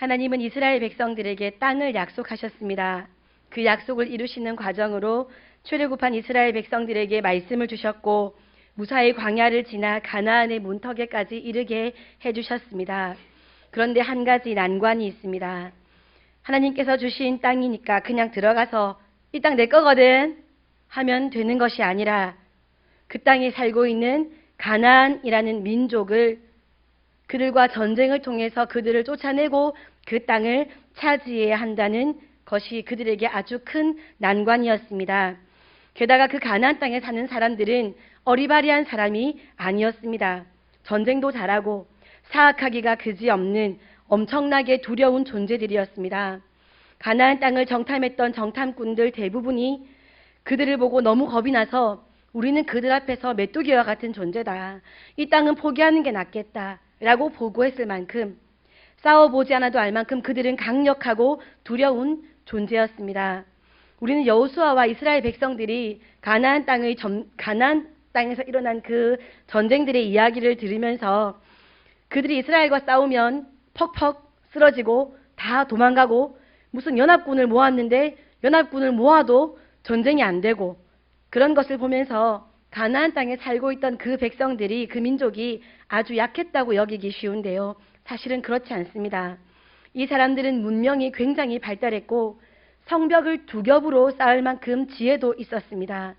하나님은 이스라엘 백성들에게 땅을 약속하셨습니다. 그 약속을 이루시는 과정으로 출애굽한 이스라엘 백성들에게 말씀을 주셨고 무사히 광야를 지나 가나안의 문턱에까지 이르게 해주셨습니다. 그런데 한 가지 난관이 있습니다. 하나님께서 주신 땅이니까 그냥 들어가서 이 땅 내 거거든 하면 되는 것이 아니라 그 땅에 살고 있는 가나안이라는 민족을 그들과 전쟁을 통해서 그들을 쫓아내고 그 땅을 차지해야 한다는 것이 그들에게 아주 큰 난관이었습니다. 게다가 그 가나안 땅에 사는 사람들은 어리바리한 사람이 아니었습니다. 전쟁도 잘하고 사악하기가 그지없는 엄청나게 두려운 존재들이었습니다. 가나안 땅을 정탐했던 정탐꾼들 대부분이 그들을 보고 너무 겁이 나서 우리는 그들 앞에서 메뚜기와 같은 존재다. 이 땅은 포기하는 게 낫겠다. 라고 보고했을 만큼 싸워보지 않아도 알 만큼 그들은 강력하고 두려운 존재였습니다. 우리는 여호수아와 이스라엘 백성들이 가나안 땅에서 일어난 그 전쟁들의 이야기를 들으면서 그들이 이스라엘과 싸우면 퍽퍽 쓰러지고 다 도망가고 무슨 연합군을 모았는데 연합군을 모아도 전쟁이 안 되고 그런 것을 보면서 가나안 땅에 살고 있던 그 백성들이 그 민족이 아주 약했다고 여기기 쉬운데요. 사실은 그렇지 않습니다. 이 사람들은 문명이 굉장히 발달했고 성벽을 두 겹으로 쌓을 만큼 지혜도 있었습니다.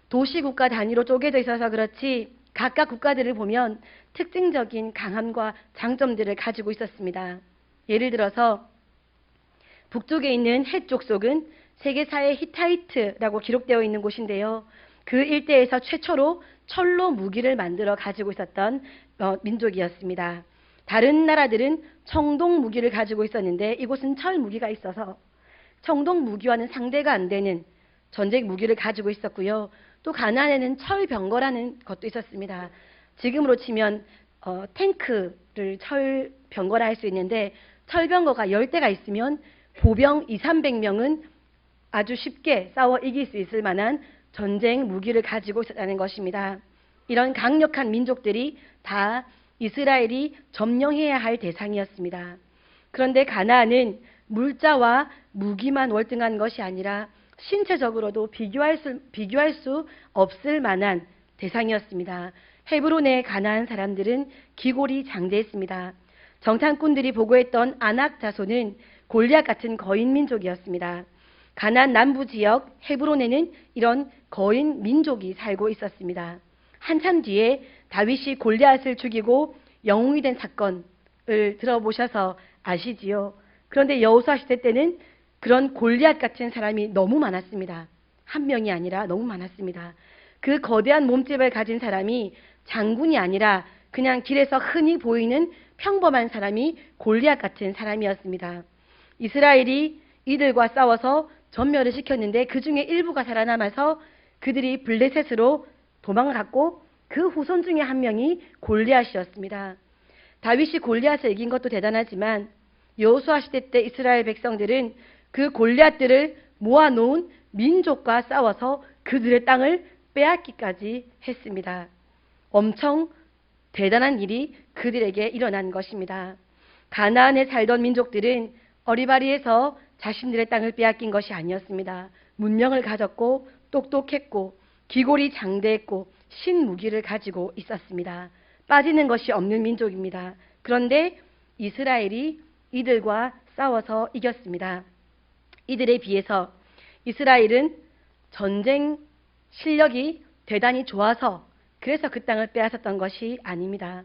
도시국가 단위로 쪼개져 있어서 그렇지 각각 국가들을 보면 특징적인 강함과 장점들을 가지고 있었습니다. 예를 들어서 북쪽에 있는 헷 족속은 세계사의 히타이트라고 기록되어 있는 곳인데요. 그 일대에서 최초로 철로 무기를 만들어 가지고 있었던 민족이었습니다. 다른 나라들은 청동 무기를 가지고 있었는데 이곳은 철 무기가 있어서 청동 무기와는 상대가 안 되는 전쟁 무기를 가지고 있었고요. 또 가나안에는 철병거라는 것도 있었습니다. 지금으로 치면 탱크를 철병거라 할 수 있는데 철병거가 10대가 있으면 보병 200~300명은 아주 쉽게 싸워 이길 수 있을 만한 전쟁 무기를 가지고 있었다는 것입니다. 이런 강력한 민족들이 다 이스라엘이 점령해야 할 대상이었습니다. 그런데 가나안은 물자와 무기만 월등한 것이 아니라 신체적으로도 비교할 수 없을 만한 대상이었습니다. 헤브론의 가나안 사람들은 기골이 장대했습니다. 정탐꾼들이 보고했던 아낙 자손은 골리앗 같은 거인 민족이었습니다. 가나안 남부 지역 헤브론에는 이런 거인 민족이 살고 있었습니다. 한참 뒤에 다윗이 골리앗을 죽이고 영웅이 된 사건을 들어보셔서 아시지요? 그런데 여호수아 시대 때는 그런 골리앗 같은 사람이 너무 많았습니다. 한 명이 아니라 너무 많았습니다. 그 거대한 몸집을 가진 사람이 장군이 아니라 그냥 길에서 흔히 보이는 평범한 사람이 골리앗 같은 사람이었습니다. 이스라엘이 이들과 싸워서 전멸을 시켰는데 그 중에 일부가 살아남아서 그들이 블레셋으로 도망갔고 그 후손 중에 한 명이 골리앗이었습니다. 다윗이 골리앗을 이긴 것도 대단하지만 여호수아 시대 때 이스라엘 백성들은 그 골리앗들을 모아놓은 민족과 싸워서 그들의 땅을 빼앗기까지 했습니다. 엄청 대단한 일이 그들에게 일어난 것입니다. 가나안에 살던 민족들은 어리바리해서 자신들의 땅을 빼앗긴 것이 아니었습니다. 문명을 가졌고 똑똑했고 기골이 장대했고 신무기를 가지고 있었습니다. 빠지는 것이 없는 민족입니다. 그런데 이스라엘이 이들과 싸워서 이겼습니다. 이들에 비해서 이스라엘은 전쟁 실력이 대단히 좋아서 그래서 그 땅을 빼앗았던 것이 아닙니다.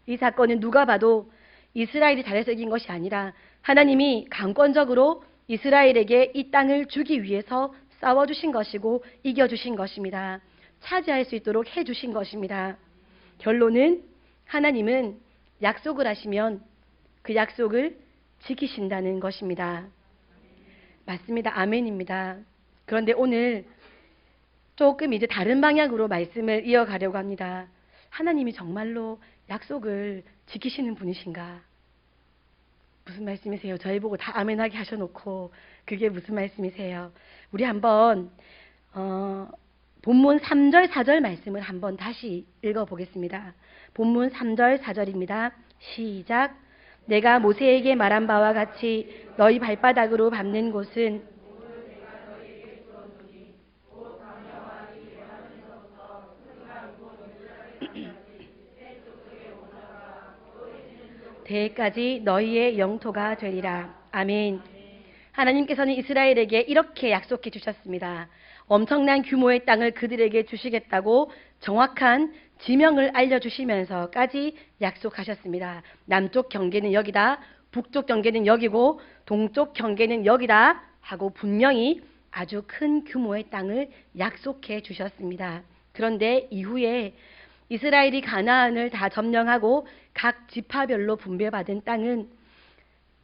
이 사건은 누가 봐도 이스라엘이 잘해서 이긴 것이 아니라 하나님이 강권적으로 이스라엘에게 이 땅을 주기 위해서 싸워주신 것이고 이겨주신 것입니다. 차지할 수 있도록 해주신 것입니다. 결론은 하나님은 약속을 하시면 그 약속을 지키신다는 것입니다. 맞습니다. 아멘입니다. 그런데 오늘 조금 이제 다른 방향으로 말씀을 이어가려고 합니다. 하나님이 정말로 약속을 지키시는 분이신가? 무슨 말씀이세요? 저희 보고 다 아멘하게 하셔놓고 그게 무슨 말씀이세요? 우리 한번 본문 3절 4절 말씀을 한번 다시 읽어보겠습니다. 본문 3절 4절입니다. 시작. 내가 모세에게 말한 바와 같이 너희 발바닥으로 밟는 곳은 대까지 너희의 영토가 되리라. 아멘. 하나님께서는 이스라엘에게 이렇게 약속해 주셨습니다. 엄청난 규모의 땅을 그들에게 주시겠다고 정확한 지명을 알려주시면서까지 약속하셨습니다. 남쪽 경계는 여기다, 북쪽 경계는 여기고 동쪽 경계는 여기다 하고 분명히 아주 큰 규모의 땅을 약속해 주셨습니다. 그런데 이후에 이스라엘이 가나안을 다 점령하고 각 지파별로 분배받은 땅은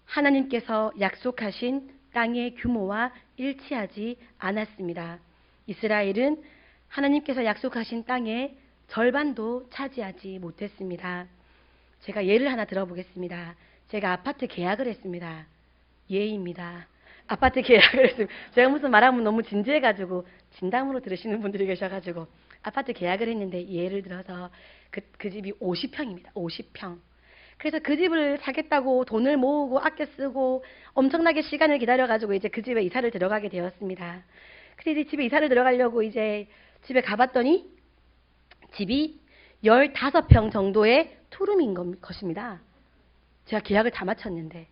하나님께서 약속하신 땅의 규모와 일치하지 않았습니다. 이스라엘은 하나님께서 약속하신 땅의 절반도 차지하지 못했습니다. 제가 예를 하나 들어보겠습니다. 제가 아파트 계약을 했습니다. 예입니다. 아파트 계약을 했습니다. 제가 무슨 말하면 너무 진지해가지고 진담으로 들으시는 분들이 계셔가지고 아파트 계약을 했는데 예를 들어서 그 집이 50평입니다. 50평. 그래서 그 집을 사겠다고 돈을 모으고 아껴 쓰고 엄청나게 시간을 기다려가지고 이제 그 집에 이사를 들어가게 되었습니다. 근데 이제 집에 이사를 들어가려고 이제 집에 가봤더니 집이 15평 정도의 투룸인 것입니다. 제가 계약을 다 마쳤는데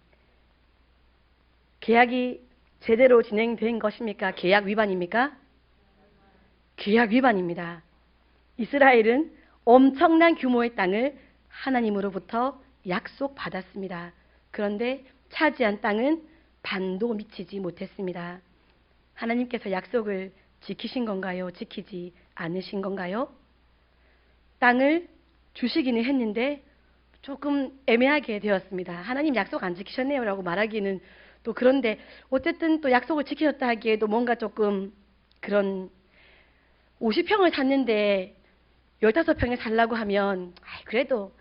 계약이 제대로 진행된 것입니까? 계약 위반입니까? 계약 위반입니다. 이스라엘은 엄청난 규모의 땅을 하나님으로부터 약속받았습니다. 그런데 차지한 땅은 반도 미치지 못했습니다. 하나님께서 약속을 지키신 건가요? 지키지 않으신 건가요? 땅을 주시기는 했는데 조금 애매하게 되었습니다. 하나님 약속 안 지키셨네요 라고 말하기는 또 그런데 어쨌든 또 약속을 지키셨다 하기에도 뭔가 조금 그런 50평을 샀는데 15평에 살라고 하면 그래도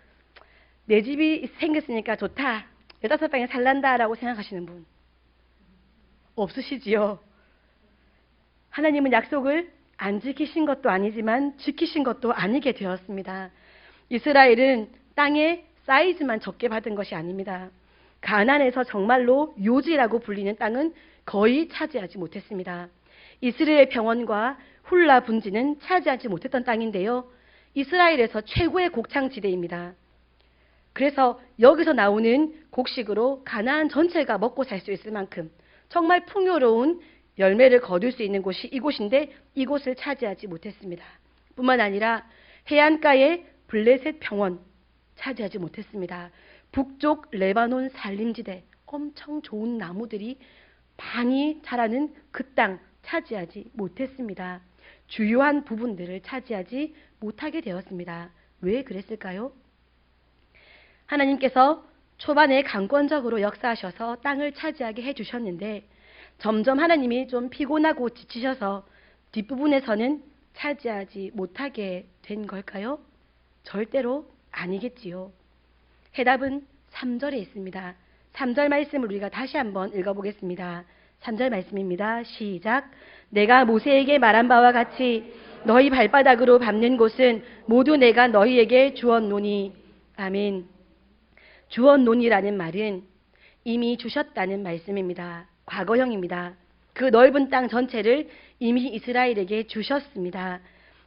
내 집이 생겼으니까 좋다. 15평에 살란다라고 생각하시는 분 없으시지요? 하나님은 약속을 안 지키신 것도 아니지만 지키신 것도 아니게 되었습니다. 이스라엘은 땅의 사이즈만 적게 받은 것이 아닙니다. 가나안에서 정말로 요지라고 불리는 땅은 거의 차지하지 못했습니다. 이스라엘 평원과 훌라 분지는 차지하지 못했던 땅인데요. 이스라엘에서 최고의 곡창지대입니다. 그래서 여기서 나오는 곡식으로 가나안 전체가 먹고 살 수 있을 만큼 정말 풍요로운 열매를 거둘 수 있는 곳이 이곳인데 이곳을 차지하지 못했습니다. 뿐만 아니라 해안가의 블레셋 평원 차지하지 못했습니다. 북쪽 레바논 산림지대 엄청 좋은 나무들이 많이 자라는 그 땅 차지하지 못했습니다. 주요한 부분들을 차지하지 못하게 되었습니다. 왜 그랬을까요? 하나님께서 초반에 강권적으로 역사하셔서 땅을 차지하게 해주셨는데 점점 하나님이 좀 피곤하고 지치셔서 뒷부분에서는 차지하지 못하게 된 걸까요? 절대로 아니겠지요. 해답은 3절에 있습니다. 3절 말씀을 우리가 다시 한번 읽어보겠습니다. 3절 말씀입니다. 시작. 내가 모세에게 말한 바와 같이 너희 발바닥으로 밟는 곳은 모두 내가 너희에게 주었노니. 아멘. 주었노니라는 말은 이미 주셨다는 말씀입니다. 과거형입니다. 그 넓은 땅 전체를 이미 이스라엘에게 주셨습니다.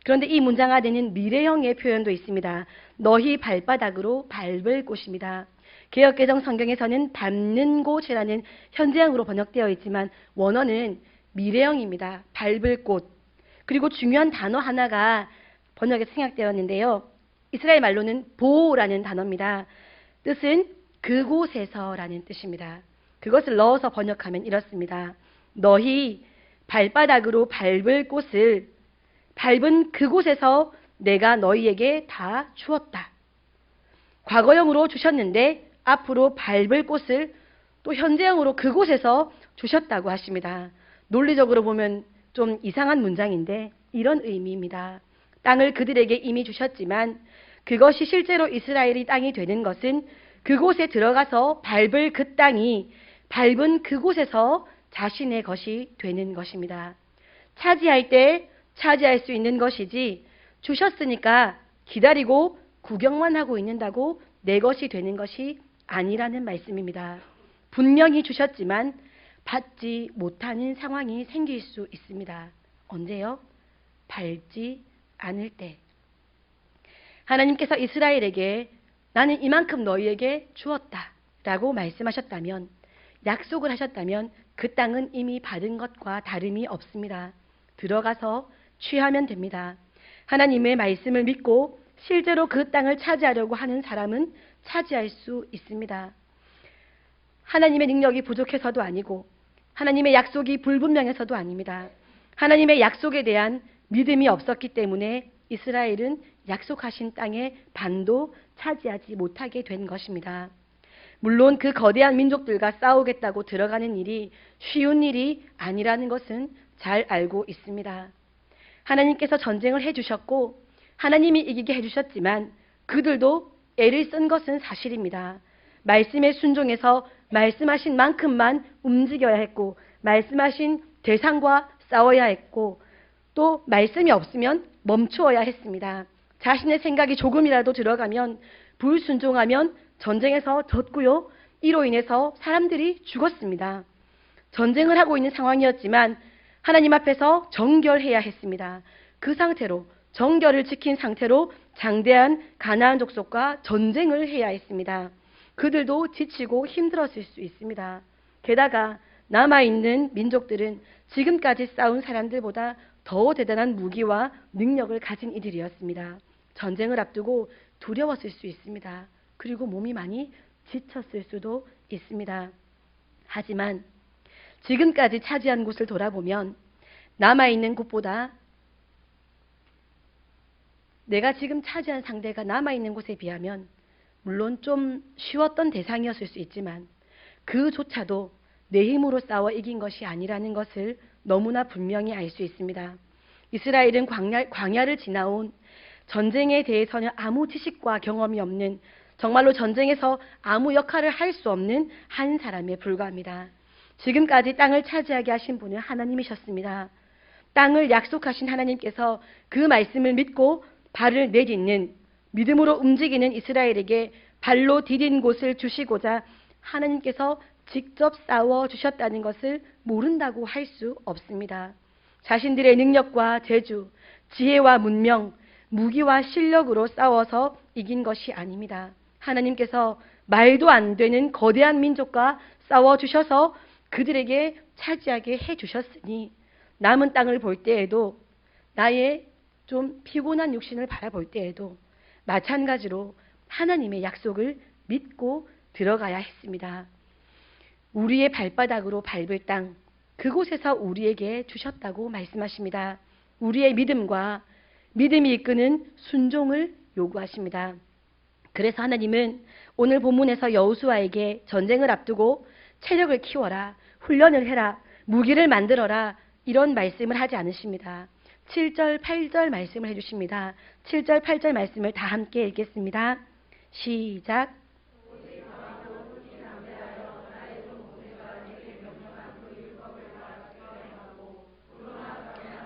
그런데 이 문장 안에는 미래형의 표현도 있습니다. 너희 발바닥으로 밟을 곳입니다. 개역개정 성경에서는 밟는 곳이라는 현재형으로 번역되어 있지만 원어는 미래형입니다. 밟을 곳. 그리고 중요한 단어 하나가 번역에 생략되었는데요. 이스라엘 말로는 보라는 단어입니다. 뜻은 그곳에서라는 뜻입니다. 그것을 넣어서 번역하면 이렇습니다. 너희 발바닥으로 밟을 곳을 밟은 그곳에서 내가 너희에게 다 주었다. 과거형으로 주셨는데 앞으로 밟을 곳을 또 현재형으로 그곳에서 주셨다고 하십니다. 논리적으로 보면 좀 이상한 문장인데 이런 의미입니다. 땅을 그들에게 이미 주셨지만 그것이 실제로 이스라엘이 땅이 되는 것은 그곳에 들어가서 밟을 그 땅이 밟은 그곳에서 자신의 것이 되는 것입니다. 차지할 때 차지할 수 있는 것이지 주셨으니까 기다리고 구경만 하고 있는다고 내 것이 되는 것이 아니라는 말씀입니다. 분명히 주셨지만 받지 못하는 상황이 생길 수 있습니다. 언제요? 밟지 않을 때. 하나님께서 이스라엘에게 나는 이만큼 너희에게 주었다 라고 말씀하셨다면, 약속을 하셨다면 그 땅은 이미 받은 것과 다름이 없습니다. 들어가서 취하면 됩니다. 하나님의 말씀을 믿고 실제로 그 땅을 차지하려고 하는 사람은 차지할 수 있습니다. 하나님의 능력이 부족해서도 아니고 하나님의 약속이 불분명해서도 아닙니다. 하나님의 약속에 대한 믿음이 없었기 때문에 이스라엘은 약속하신 땅의 반도 차지하지 못하게 된 것입니다. 물론 그 거대한 민족들과 싸우겠다고 들어가는 일이 쉬운 일이 아니라는 것은 잘 알고 있습니다. 하나님께서 전쟁을 해주셨고 하나님이 이기게 해주셨지만 그들도 애를 쓴 것은 사실입니다. 말씀에 순종해서 말씀하신 만큼만 움직여야 했고, 말씀하신 대상과 싸워야 했고, 또 말씀이 없으면 멈추어야 했습니다. 자신의 생각이 조금이라도 들어가면, 불순종하면 전쟁에서 졌고요. 이로 인해서 사람들이 죽었습니다. 전쟁을 하고 있는 상황이었지만 하나님 앞에서 정결해야 했습니다. 그 상태로, 정결을 지킨 상태로 장대한 가나안 족속과 전쟁을 해야 했습니다. 그들도 지치고 힘들었을 수 있습니다. 게다가 남아있는 민족들은 지금까지 싸운 사람들보다 더 대단한 무기와 능력을 가진 이들이었습니다. 전쟁을 앞두고 두려웠을 수 있습니다. 그리고 몸이 많이 지쳤을 수도 있습니다. 하지만 지금까지 차지한 곳을 돌아보면 남아있는 곳보다, 내가 지금 차지한 상대가 남아있는 곳에 비하면 물론 좀 쉬웠던 대상이었을 수 있지만 그조차도 내 힘으로 싸워 이긴 것이 아니라는 것을 너무나 분명히 알 수 있습니다. 이스라엘은 광야를 지나온, 전쟁에 대해서는 아무 지식과 경험이 없는, 정말로 전쟁에서 아무 역할을 할 수 없는 한 사람에 불과합니다. 지금까지 땅을 차지하게 하신 분은 하나님이셨습니다. 땅을 약속하신 하나님께서 그 말씀을 믿고 발을 내딛는, 믿음으로 움직이는 이스라엘에게 발로 디딘 곳을 주시고자 하나님께서 직접 싸워주셨다는 것을 모른다고 할 수 없습니다. 자신들의 능력과 재주, 지혜와 문명, 무기와 실력으로 싸워서 이긴 것이 아닙니다. 하나님께서 말도 안 되는 거대한 민족과 싸워주셔서 그들에게 차지하게 해주셨으니 남은 땅을 볼 때에도, 나의 좀 피곤한 육신을 바라볼 때에도 마찬가지로 하나님의 약속을 믿고 들어가야 했습니다. 우리의 발바닥으로 밟을 땅, 그곳에서 우리에게 주셨다고 말씀하십니다. 우리의 믿음과 믿음이 이끄는 순종을 요구하십니다. 그래서 하나님은 오늘 본문에서 여호수아에게 전쟁을 앞두고 체력을 키워라, 훈련을 해라, 무기를 만들어라, 이런 말씀을 하지 않으십니다. 7절, 8절 말씀을 해주십니다. 7절, 8절 말씀을 다 함께 읽겠습니다. 시작.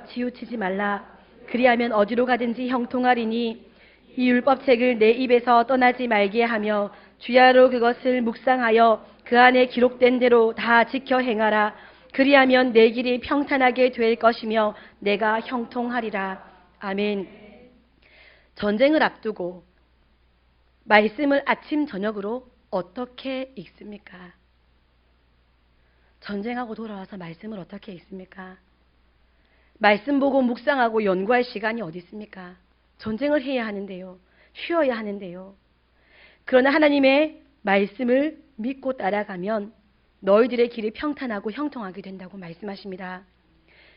치우치지 말라. 그리하면 어디로 가든지 형통하리니 이 율법책을 내 입에서 떠나지 말게 하며 주야로 그것을 묵상하여 그 안에 기록된 대로 다 지켜 행하라. 그리하면 내 길이 평탄하게 될 것이며 내가 형통하리라. 아멘. 전쟁을 앞두고 말씀을 아침 저녁으로 어떻게 읽습니까? 전쟁하고 돌아와서 말씀을 어떻게 읽습니까? 말씀 보고 묵상하고 연구할 시간이 어디 있습니까? 전쟁을 해야 하는데요. 쉬어야 하는데요. 그러나 하나님의 말씀을 믿고 따라가면 너희들의 길이 평탄하고 형통하게 된다고 말씀하십니다.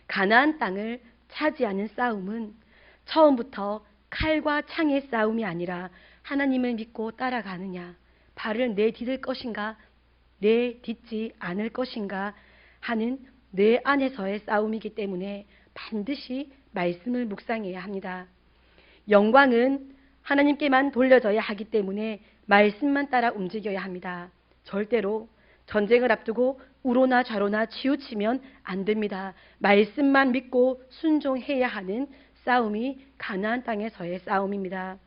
가나안 땅을 차지하는 싸움은 처음부터 칼과 창의 싸움이 아니라 하나님을 믿고 따라가느냐, 발을 내디딜 것인가, 내딛지 않을 것인가 하는 내 안에서의 싸움이기 때문에 반드시 말씀을 묵상해야 합니다. 영광은 하나님께만 돌려져야 하기 때문에 말씀만 따라 움직여야 합니다. 절대로 전쟁을 앞두고 우로나 좌로나 치우치면 안 됩니다. 말씀만 믿고 순종해야 하는 싸움이 가나안 땅에서의 싸움입니다.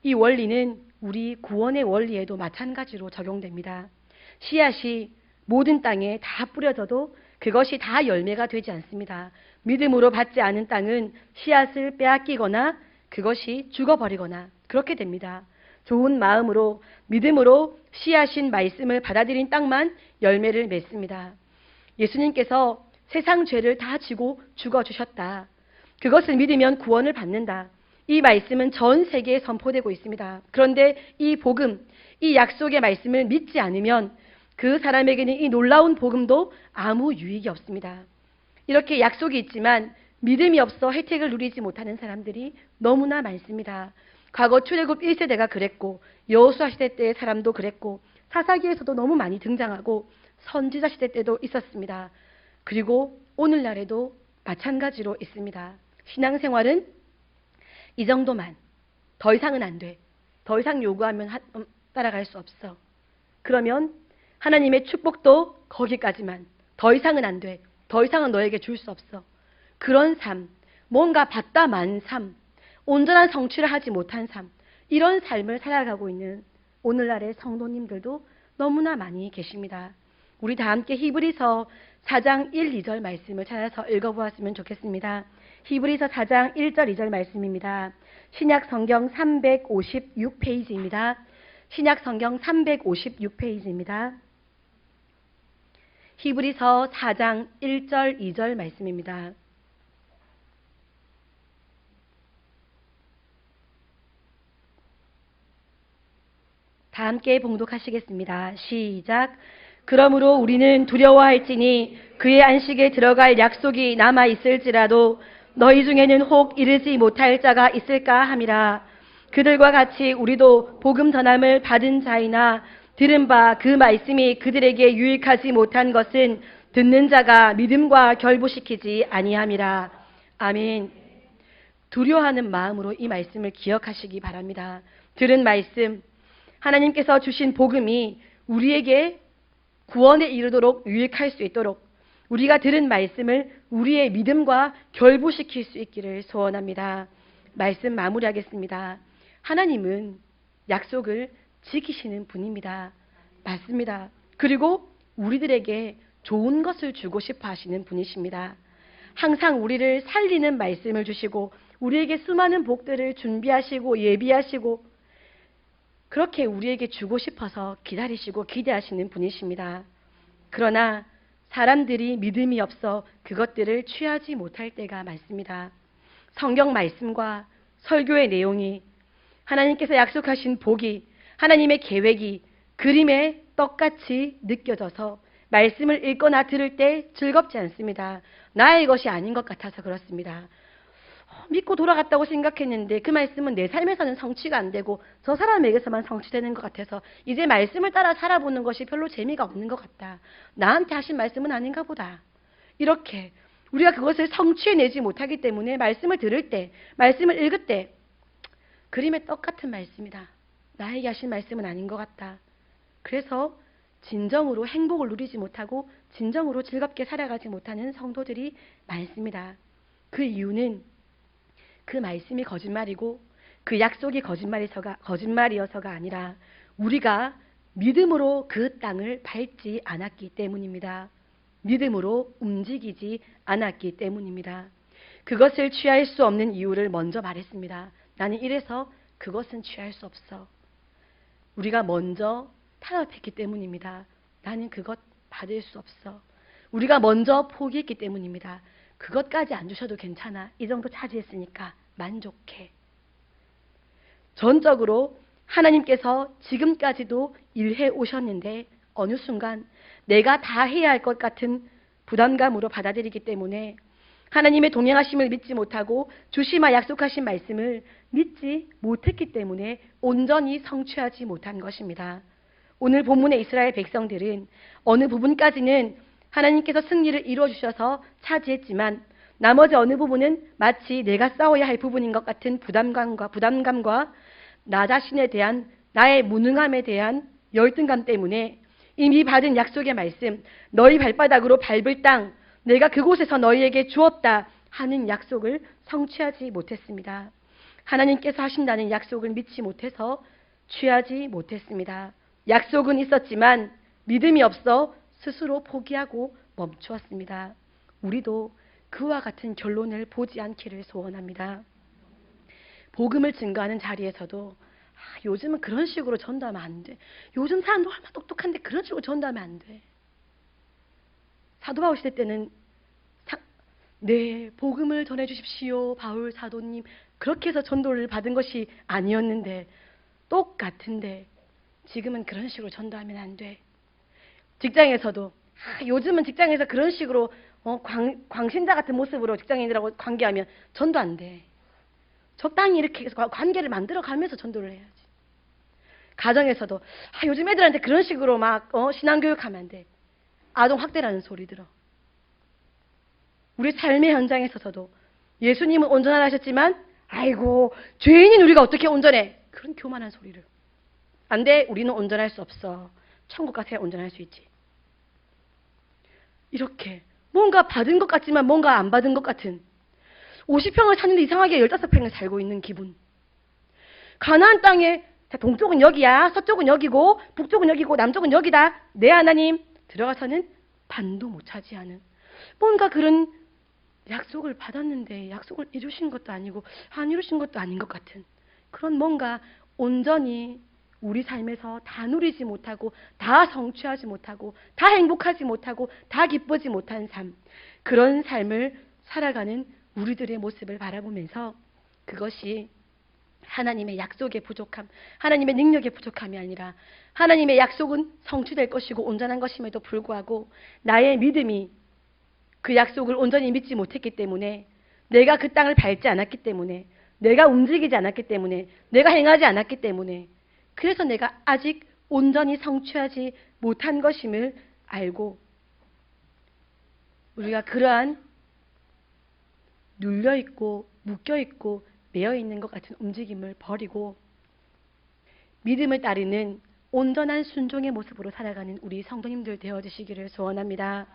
이 원리는 우리 구원의 원리에도 마찬가지로 적용됩니다. 씨앗이 모든 땅에 다 뿌려져도 그것이 다 열매가 되지 않습니다. 믿음으로 받지 않은 땅은 씨앗을 빼앗기거나 그것이 죽어버리거나 그렇게 됩니다. 좋은 마음으로 믿음으로 씨앗인 말씀을 받아들인 땅만 열매를 맺습니다. 예수님께서 세상 죄를 다 지고 죽어주셨다. 그것을 믿으면 구원을 받는다. 이 말씀은 전 세계에 선포되고 있습니다. 그런데 이 복음, 이 약속의 말씀을 믿지 않으면 그 사람에게는 이 놀라운 복음도 아무 유익이 없습니다. 이렇게 약속이 있지만 믿음이 없어 혜택을 누리지 못하는 사람들이 너무나 많습니다. 과거 출애굽 1세대가 그랬고 여호수아 시대 때의 사람도 그랬고 사사기에서도 너무 많이 등장하고 선지자 시대 때도 있었습니다. 그리고 오늘날에도 마찬가지로 있습니다. 신앙생활은 이 정도만, 더 이상은 안 돼. 더 이상 요구하면 따라갈 수 없어. 그러면 하나님의 축복도 거기까지만, 더 이상은 안 돼. 더 이상은 너에게 줄 수 없어. 그런 삶, 뭔가 받다 만 삶, 온전한 성취를 하지 못한 삶, 이런 삶을 살아가고 있는 오늘날의 성도님들도 너무나 많이 계십니다. 우리 다 함께 히브리서 4장 1, 2절 말씀을 찾아서 읽어보았으면 좋겠습니다. 히브리서 4장 1절 2절 말씀입니다. 신약 성경 356페이지입니다. 신약 성경 356페이지입니다. 히브리서 4장 1절 2절 말씀입니다. 다 함께 봉독하시겠습니다. 시작. 그러므로 우리는 두려워할지니 그의 안식에 들어갈 약속이 남아 있을지라도 너희 중에는 혹 이르지 못할 자가 있을까 함이라. 그들과 같이 우리도 복음 전함을 받은 자이나 들은 바 그 말씀이 그들에게 유익하지 못한 것은 듣는 자가 믿음과 결부시키지 아니함이라. 아멘. 두려워하는 마음으로 이 말씀을 기억하시기 바랍니다. 들은 말씀, 하나님께서 주신 복음이 우리에게 구원에 이르도록 유익할 수 있도록 우리가 들은 말씀을 우리의 믿음과 결부시킬 수 있기를 소원합니다. 말씀 마무리하겠습니다. 하나님은 약속을 지키시는 분입니다. 맞습니다. 그리고 우리들에게 좋은 것을 주고 싶어 하시는 분이십니다. 항상 우리를 살리는 말씀을 주시고 우리에게 수많은 복들을 준비하시고 예비하시고 그렇게 우리에게 주고 싶어서 기다리시고 기대하시는 분이십니다. 그러나 사람들이 믿음이 없어 그것들을 취하지 못할 때가 많습니다. 성경 말씀과 설교의 내용이 하나님께서 약속하신 복이 하나님의 계획이 그림에 떡같이 느껴져서 말씀을 읽거나 들을 때 즐겁지 않습니다. 나의 것이 아닌 것 같아서 그렇습니다. 믿고 돌아갔다고 생각했는데 그 말씀은 내 삶에서는 성취가 안 되고 저 사람에게서만 성취되는 것 같아서 이제 말씀을 따라 살아보는 것이 별로 재미가 없는 것 같다. 나한테 하신 말씀은 아닌가 보다. 이렇게 우리가 그것을 성취해내지 못하기 때문에 말씀을 들을 때, 말씀을 읽을 때 그림의 똑같은 말씀이다. 나에게 하신 말씀은 아닌 것 같다. 그래서 진정으로 행복을 누리지 못하고 진정으로 즐겁게 살아가지 못하는 성도들이 많습니다. 그 이유는 그 말씀이 거짓말이고 그 약속이 거짓말이어서가 아니라 우리가 믿음으로 그 땅을 밟지 않았기 때문입니다. 믿음으로 움직이지 않았기 때문입니다. 그것을 취할 수 없는 이유를 먼저 말했습니다. 나는 이래서 그것은 취할 수 없어. 우리가 먼저 타협했기 때문입니다. 나는 그것 받을 수 없어. 우리가 먼저 포기했기 때문입니다. 그것까지 안 주셔도 괜찮아. 이 정도 차지했으니까 만족해. 전적으로 하나님께서 지금까지도 일해 오셨는데 어느 순간 내가 다 해야 할 것 같은 부담감으로 받아들이기 때문에 하나님의 동행하심을 믿지 못하고 주시마 약속하신 말씀을 믿지 못했기 때문에 온전히 성취하지 못한 것입니다. 오늘 본문의 이스라엘 백성들은 어느 부분까지는 하나님께서 승리를 이루어 주셔서 차지했지만 나머지 어느 부분은 마치 내가 싸워야 할 부분인 것 같은 부담감과 나 자신에 대한 나의 무능함에 대한 열등감 때문에 이미 받은 약속의 말씀, 너희 발바닥으로 밟을 땅, 내가 그곳에서 너희에게 주었다 하는 약속을 성취하지 못했습니다. 하나님께서 하신다는 약속을 믿지 못해서 취하지 못했습니다. 약속은 있었지만 믿음이 없어 스스로 포기하고 멈추었습니다. 우리도 그와 같은 결론을 보지 않기를 소원합니다. 복음을 증거하는 자리에서도 요즘은 그런 식으로 전도하면 안 돼. 요즘 사람도 얼마나 똑똑한데 그런 식으로 전도하면 안 돼. 사도 바울 시대 때는 네, 복음을 전해주십시오, 바울 사도님. 그렇게 해서 전도를 받은 것이 아니었는데 똑같은데 지금은 그런 식으로 전도하면 안 돼. 직장에서도 요즘은 직장에서 그런 식으로 광신자 같은 모습으로 직장인들하고 관계하면 전도 안 돼. 적당히 이렇게 해서 관계를 만들어가면서 전도를 해야지. 가정에서도 요즘 애들한테 그런 식으로 막 신앙교육하면 안 돼. 아동학대라는 소리 들어. 우리 삶의 현장에 있어서도 예수님은 온전하다 하셨지만 아이고 죄인인 우리가 어떻게 온전해. 그런 교만한 소리를. 안 돼. 우리는 온전할 수 없어. 천국 가서야 온전할 수 있지. 이렇게 뭔가 받은 것 같지만 뭔가 안 받은 것 같은 50평을 사는데 이상하게 15평을 살고 있는 기분. 가나안 땅에 동쪽은 여기야, 서쪽은 여기고 북쪽은 여기고 남쪽은 여기다. 내 하나님 들어가서는 반도 못 차지하는 뭔가 그런 약속을 받았는데 약속을 이루신 것도 아니고 안 이루신 것도 아닌 것 같은 그런 뭔가 온전히 우리 삶에서 다 누리지 못하고 다 성취하지 못하고 다 행복하지 못하고 다 기쁘지 못한 삶, 그런 삶을 살아가는 우리들의 모습을 바라보면서 그것이 하나님의 약속의 부족함, 하나님의 능력의 부족함이 아니라 하나님의 약속은 성취될 것이고 온전한 것임에도 불구하고 나의 믿음이 그 약속을 온전히 믿지 못했기 때문에, 내가 그 땅을 밟지 않았기 때문에, 내가 움직이지 않았기 때문에, 내가 행하지 않았기 때문에, 그래서 내가 아직 온전히 성취하지 못한 것임을 알고 우리가 그러한 눌려있고 묶여있고 매여있는 것 같은 움직임을 버리고 믿음을 따르는 온전한 순종의 모습으로 살아가는 우리 성도님들 되어주시기를 소원합니다.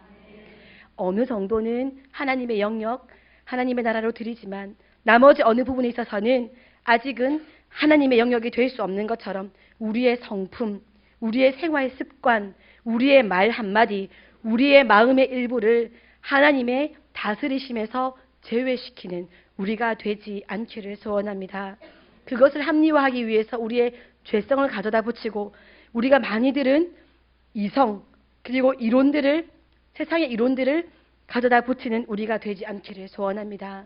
어느 정도는 하나님의 영역, 하나님의 나라로 드리지만 나머지 어느 부분에 있어서는 아직은 하나님의 영역이 될 수 없는 것처럼 우리의 성품, 우리의 생활 습관, 우리의 말 한마디, 우리의 마음의 일부를 하나님의 다스리심에서 제외시키는 우리가 되지 않기를 소원합니다. 그것을 합리화하기 위해서 우리의 죄성을 가져다 붙이고 우리가 많이들은 이성 그리고 이론들을 세상의 이론들을 가져다 붙이는 우리가 되지 않기를 소원합니다.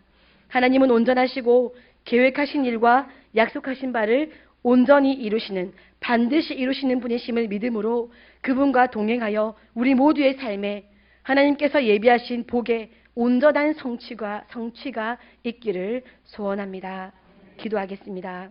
하나님은 온전하시고 계획하신 일과 약속하신 바를 온전히 이루시는 반드시 이루시는 분이심을 믿음으로 그분과 동행하여 우리 모두의 삶에 하나님께서 예비하신 복의 온전한 성취가 있기를 소원합니다. 기도하겠습니다.